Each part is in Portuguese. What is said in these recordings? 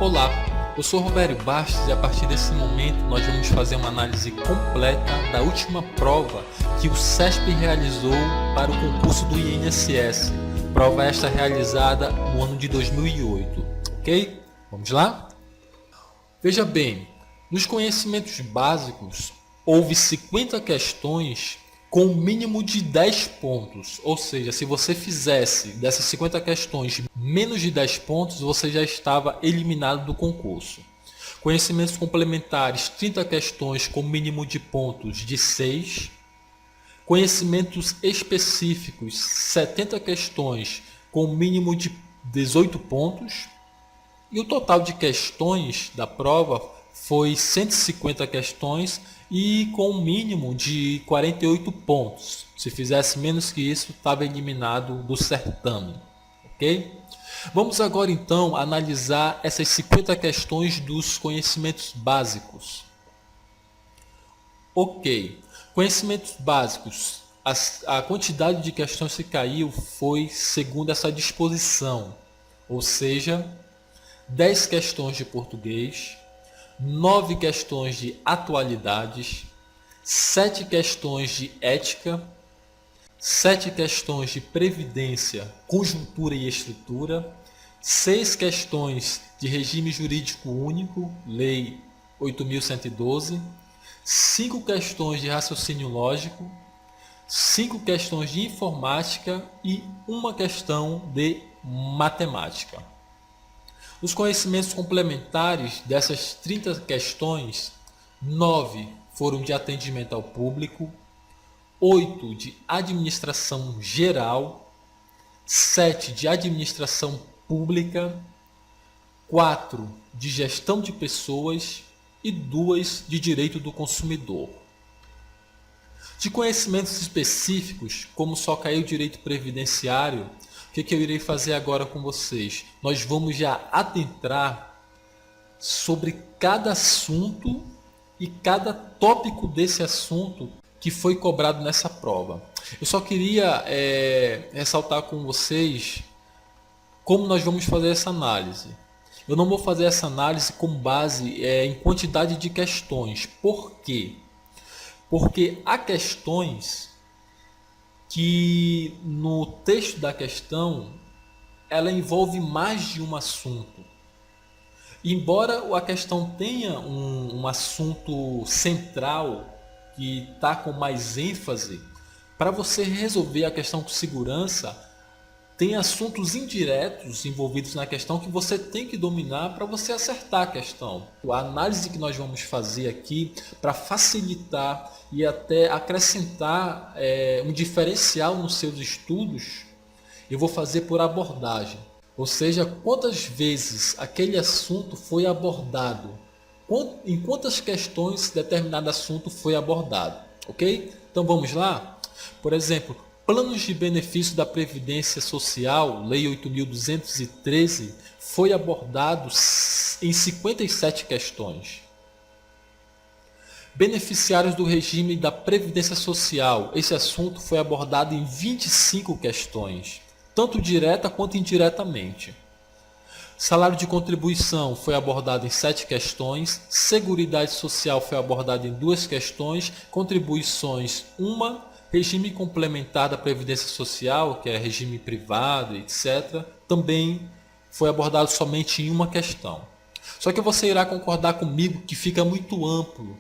Olá, eu sou Roberto Bastos e a partir desse momento nós vamos fazer uma análise completa da última prova que o CESP realizou para o concurso do INSS, prova esta realizada no ano de 2008, ok? Vamos lá? Veja bem, nos conhecimentos básicos houve 50 questões com um mínimo de 10 pontos, ou seja, se você fizesse dessas 50 questões menos de 10 pontos, você já estava eliminado do concurso. Conhecimentos complementares, 30 questões com mínimo de pontos de 6. Conhecimentos específicos, 70 questões com mínimo de 18 pontos. E o total de questões da prova foi 150 questões e com um mínimo de 48 pontos. Se fizesse menos que isso, estava eliminado do certame. Ok? Vamos agora então analisar essas 50 questões dos conhecimentos básicos. Ok. Conhecimentos básicos. A quantidade de questões que caiu foi segundo essa disposição, ou seja, 10 questões de português, 9 questões de atualidades, 7 questões de ética, 7 questões de previdência, conjuntura e estrutura, 6 questões de regime jurídico único, Lei 8.112, 5 questões de raciocínio lógico, 5 questões de informática e uma questão de matemática. Os conhecimentos complementares dessas 30 questões, 9 foram de atendimento ao público, 8 de administração geral, 7 de administração pública, 4 de gestão de pessoas e 2 de direito do consumidor. De conhecimentos específicos, como só caiu o direito previdenciário, o que eu irei fazer agora com vocês? Nós vamos já adentrar sobre cada assunto e cada tópico desse assunto que foi cobrado nessa prova. Eu só queria ressaltar com vocês como nós vamos fazer essa análise. Eu não vou fazer essa análise com base em quantidade de questões. Por quê? Porque há questões que no texto da questão ela envolve mais de um assunto. Embora a questão tenha um assunto central que está com mais ênfase, para você resolver a questão com segurança, tem assuntos indiretos envolvidos na questão que você tem que dominar para você acertar a questão. A análise que nós vamos fazer aqui para facilitar e até acrescentar um diferencial nos seus estudos, eu vou fazer por abordagem. Ou seja, quantas vezes aquele assunto foi abordado, em quantas questões determinado assunto foi abordado. Ok? Então vamos lá? Por exemplo, planos de benefício da Previdência Social, Lei 8.213, foi abordado em 57 questões. Beneficiários do regime da Previdência Social, esse assunto foi abordado em 25 questões, tanto direta quanto indiretamente. Salário de contribuição foi abordado em 7 questões, Seguridade Social foi abordado em 2 questões, contribuições 1, regime complementar da Previdência Social, que é regime privado, etc., também foi abordado somente em uma questão. Só que você irá concordar comigo que fica muito amplo,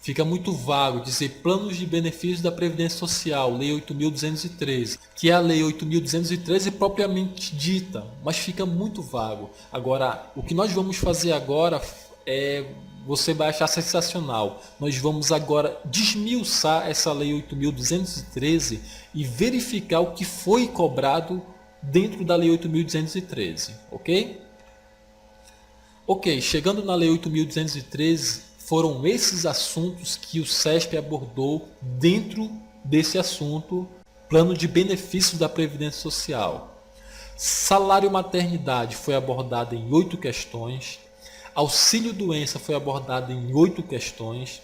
fica muito vago dizer planos de benefícios da Previdência Social, Lei 8.213, que é a Lei 8.213 propriamente dita, mas fica muito vago. Agora, o que nós vamos fazer agora você vai achar sensacional. Nós vamos agora desmiuçar essa Lei 8.213 e verificar o que foi cobrado dentro da Lei 8.213, ok? Ok, chegando na Lei 8.213, foram esses assuntos que o CESP abordou dentro desse assunto, plano de benefícios da Previdência Social. Salário maternidade foi abordado em 8 questões, auxílio-doença foi abordado em 8 questões,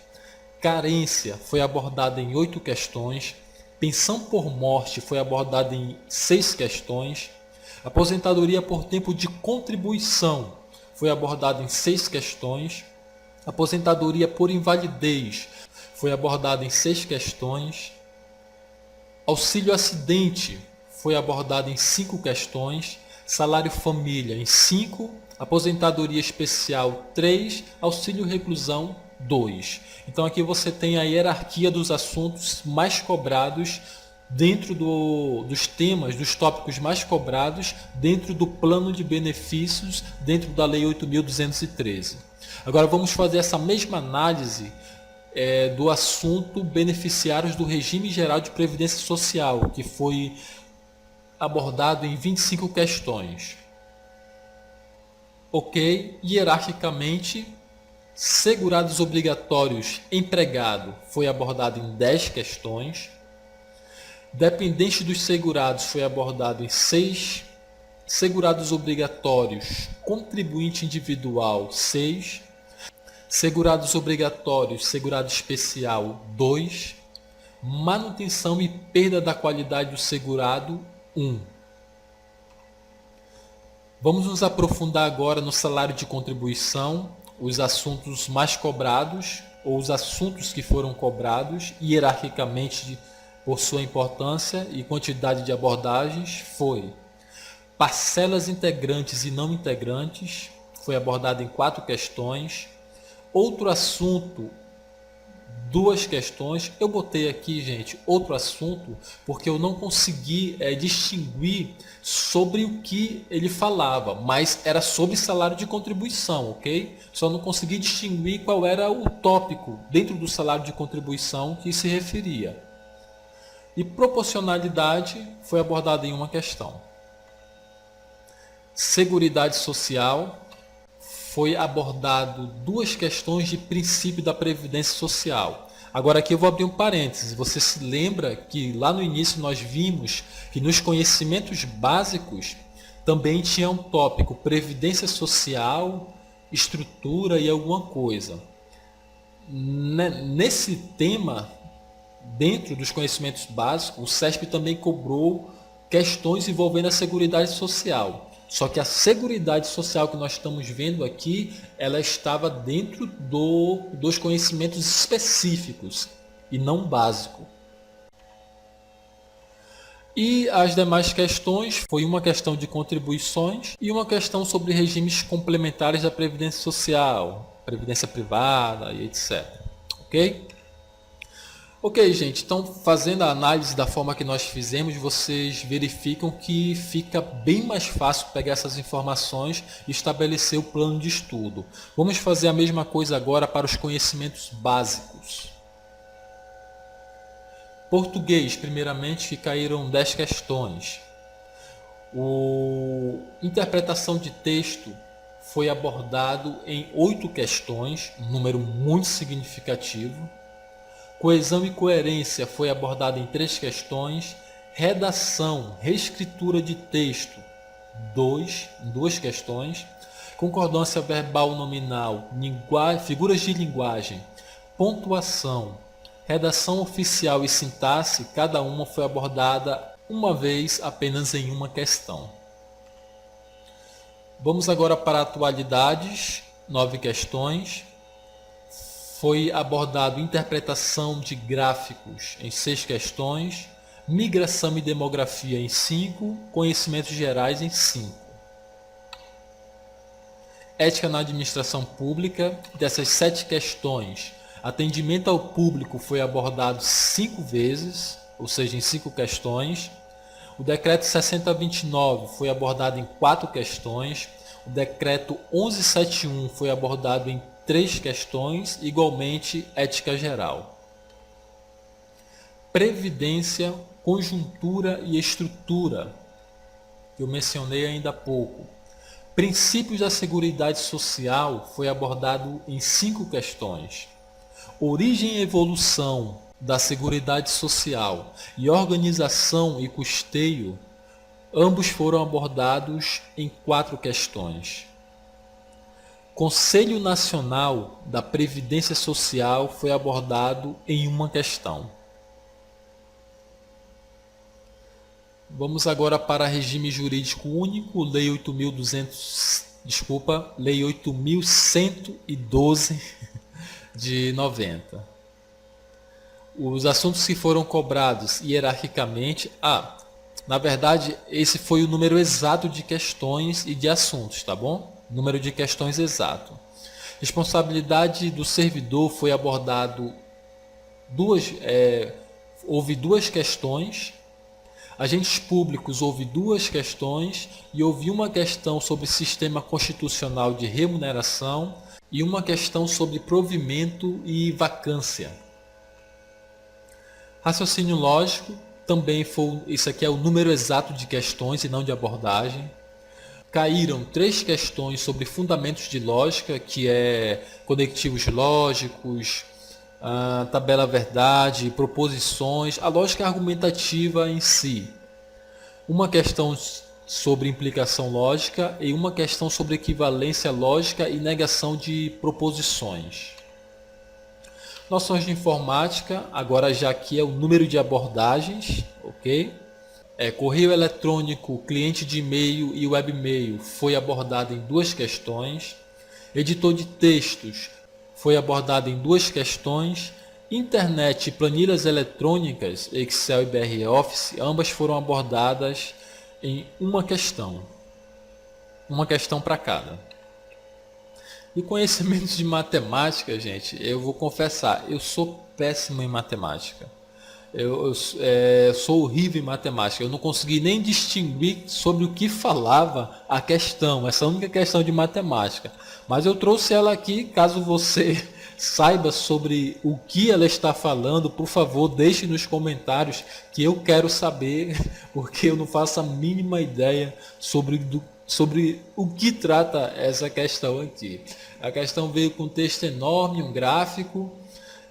carência foi abordada em 8 questões, pensão por morte foi abordada em 6 questões, aposentadoria por tempo de contribuição foi abordado em 6 questões. Aposentadoria por invalidez foi abordado em 6 questões. Auxílio acidente foi abordado em 5 questões. Salário família em 5. Aposentadoria especial 3. Auxílio reclusão 2. Então aqui você tem a hierarquia dos assuntos mais cobrados dentro dos temas, dos tópicos mais cobrados dentro do plano de benefícios dentro da Lei 8.213. Agora vamos fazer essa mesma análise do assunto beneficiários do regime geral de previdência social, que foi abordado em 25 questões. Ok, hierarquicamente, segurados obrigatórios empregado foi abordado em 10 questões. Dependente dos segurados foi abordado em 6. Segurados obrigatórios, contribuinte individual 6. Segurados obrigatórios, segurado especial 2. Manutenção e perda da qualidade do segurado 1. Vamos nos aprofundar agora no salário de contribuição, os assuntos mais cobrados ou os assuntos que foram cobrados hierarquicamente por sua importância e quantidade de abordagens foi parcelas integrantes e não integrantes, foi abordado em 4 questões. Outro assunto, 2 questões. Eu botei aqui, gente, outro assunto, porque eu não consegui distinguir sobre o que ele falava, mas era sobre salário de contribuição, ok? Só não consegui distinguir qual era o tópico dentro do salário de contribuição que se referia. E proporcionalidade foi abordada em uma questão. Seguridade social foi abordado 2 questões de princípio da Previdência Social. Agora aqui eu vou abrir um parênteses. Você se lembra que lá no início nós vimos que nos conhecimentos básicos também tinha um tópico Previdência Social, estrutura e alguma coisa. Nesse tema, dentro dos conhecimentos básicos, o CESP também cobrou questões envolvendo a Seguridade Social. Só que a Seguridade Social que nós estamos vendo aqui, ela estava dentro dos conhecimentos específicos e não básico. E as demais questões foi uma questão de contribuições e uma questão sobre regimes complementares da Previdência Social, Previdência Privada e etc. Ok? Ok, gente, então fazendo a análise da forma que nós fizemos, vocês verificam que fica bem mais fácil pegar essas informações e estabelecer o plano de estudo. Vamos fazer a mesma coisa agora para os conhecimentos básicos. Português, primeiramente, que caíram 10 questões. Interpretação de texto foi abordado em 8 questões, um número muito significativo. Coesão e coerência foi abordado em 3 questões. Redação, reescritura de texto, 2 questões. Concordância verbal nominal, figuras de linguagem, pontuação, redação oficial e sintaxe, cada uma foi abordada uma vez apenas em uma questão. Vamos agora para atualidades, 9 questões. Foi abordado interpretação de gráficos em 6 questões, migração e demografia em 5, conhecimentos gerais em 5. Ética na administração pública, dessas 7 questões, atendimento ao público foi abordado 5 vezes, ou seja, em 5 questões. O decreto 6029 foi abordado em 4 questões. O decreto 1171 foi abordado em 3 questões, igualmente ética geral. Previdência, conjuntura e estrutura, que eu mencionei ainda há pouco. Princípios da Seguridade Social foi abordado em 5 questões. Origem e evolução da Seguridade Social e organização e custeio, ambos foram abordados em 4 questões. Conselho Nacional da Previdência Social foi abordado em uma questão. Vamos agora para regime jurídico único, Lei 8.213 Desculpa, Lei 8.112 de 90. Os assuntos que foram cobrados hierarquicamente... na verdade, esse foi o número exato de questões e de assuntos, tá bom? Número de questões exato. Responsabilidade do servidor foi abordado houve duas questões. Agentes públicos houve duas questões e houve uma questão sobre sistema constitucional de remuneração e uma questão sobre provimento e vacância. Raciocínio lógico, também foi, isso aqui é o número exato de questões e não de abordagem. Caíram 3 questões sobre fundamentos de lógica, que é conectivos lógicos, tabela verdade, proposições, a lógica argumentativa em si. Uma questão sobre implicação lógica e uma questão sobre equivalência lógica e negação de proposições. Noções de informática, agora já aqui é o número de abordagens, ok? Correio eletrônico, cliente de e-mail e webmail foi abordado em 2 questões. Editor de textos foi abordado em 2 questões. Internet e planilhas eletrônicas, Excel e BR Office, ambas foram abordadas em uma questão. Uma questão para cada. E conhecimentos de matemática, gente, eu vou confessar, eu sou péssimo em matemática. Eu sou horrível em matemática. Eu não consegui nem distinguir sobre o que falava a questão, essa única questão de matemática. Mas eu trouxe ela aqui, caso você saiba sobre o que ela está falando, por favor, deixe nos comentários que eu quero saber, porque eu não faço a mínima ideia sobre o que trata essa questão aqui. A questão veio com um texto enorme, um gráfico,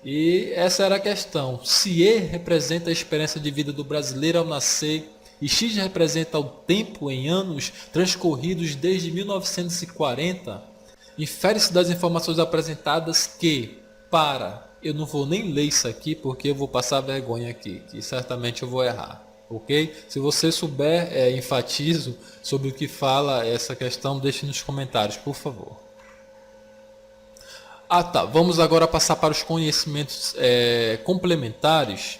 e essa era a questão. Se E representa a experiência de vida do brasileiro ao nascer e X representa o tempo em anos transcorridos desde 1940, infere-se das informações apresentadas que, eu não vou nem ler isso aqui porque eu vou passar vergonha aqui, que certamente eu vou errar. Ok? Se você souber, enfatizo sobre o que fala essa questão, deixe nos comentários, por favor. Vamos agora passar para os conhecimentos complementares.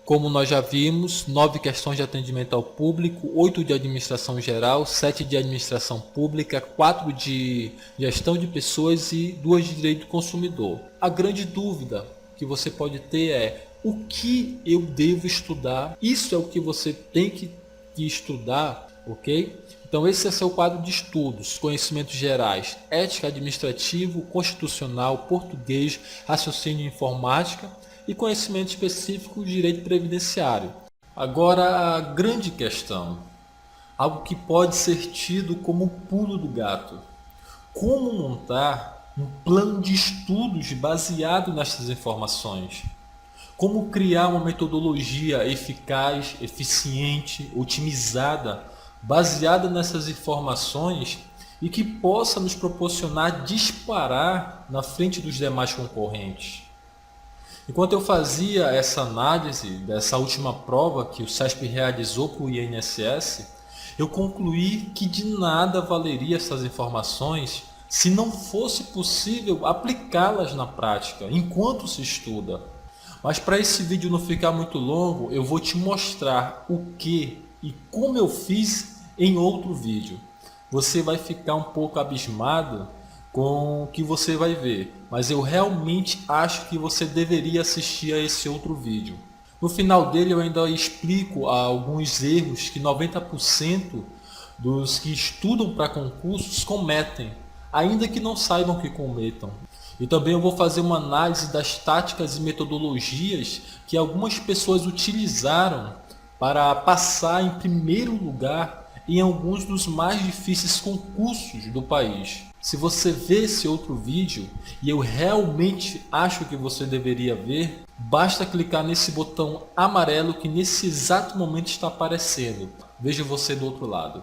Como nós já vimos, 9 questões de atendimento ao público, 8 de administração geral, 7 de administração pública, 4 de gestão de pessoas e 2 de direito do consumidor. A grande dúvida que você pode ter é: o que eu devo estudar? Isso é o que você tem que estudar, ok? Então esse é seu quadro de estudos: conhecimentos gerais, ética administrativo, constitucional, português, raciocínio e informática e conhecimento específico de direito previdenciário. Agora a grande questão, algo que pode ser tido como o pulo do gato: como montar um plano de estudos baseado nessas informações? Como criar uma metodologia eficaz, eficiente, otimizada, baseada nessas informações e que possa nos proporcionar disparar na frente dos demais concorrentes? Enquanto eu fazia essa análise dessa última prova que o CESP realizou para o INSS, eu concluí que de nada valeria essas informações se não fosse possível aplicá-las na prática, enquanto se estuda. Mas para esse vídeo não ficar muito longo, eu vou te mostrar o que e como eu fiz em outro vídeo. Você vai ficar um pouco abismado com o que você vai ver, mas eu realmente acho que você deveria assistir a esse outro vídeo. No final dele eu ainda explico alguns erros que 90% dos que estudam para concursos cometem, ainda que não saibam que cometam. E também eu vou fazer uma análise das táticas e metodologias que algumas pessoas utilizaram para passar em primeiro lugar em alguns dos mais difíceis concursos do país. Se você vê esse outro vídeo, e eu realmente acho que você deveria ver, basta clicar nesse botão amarelo que nesse exato momento está aparecendo. Vejo você do outro lado.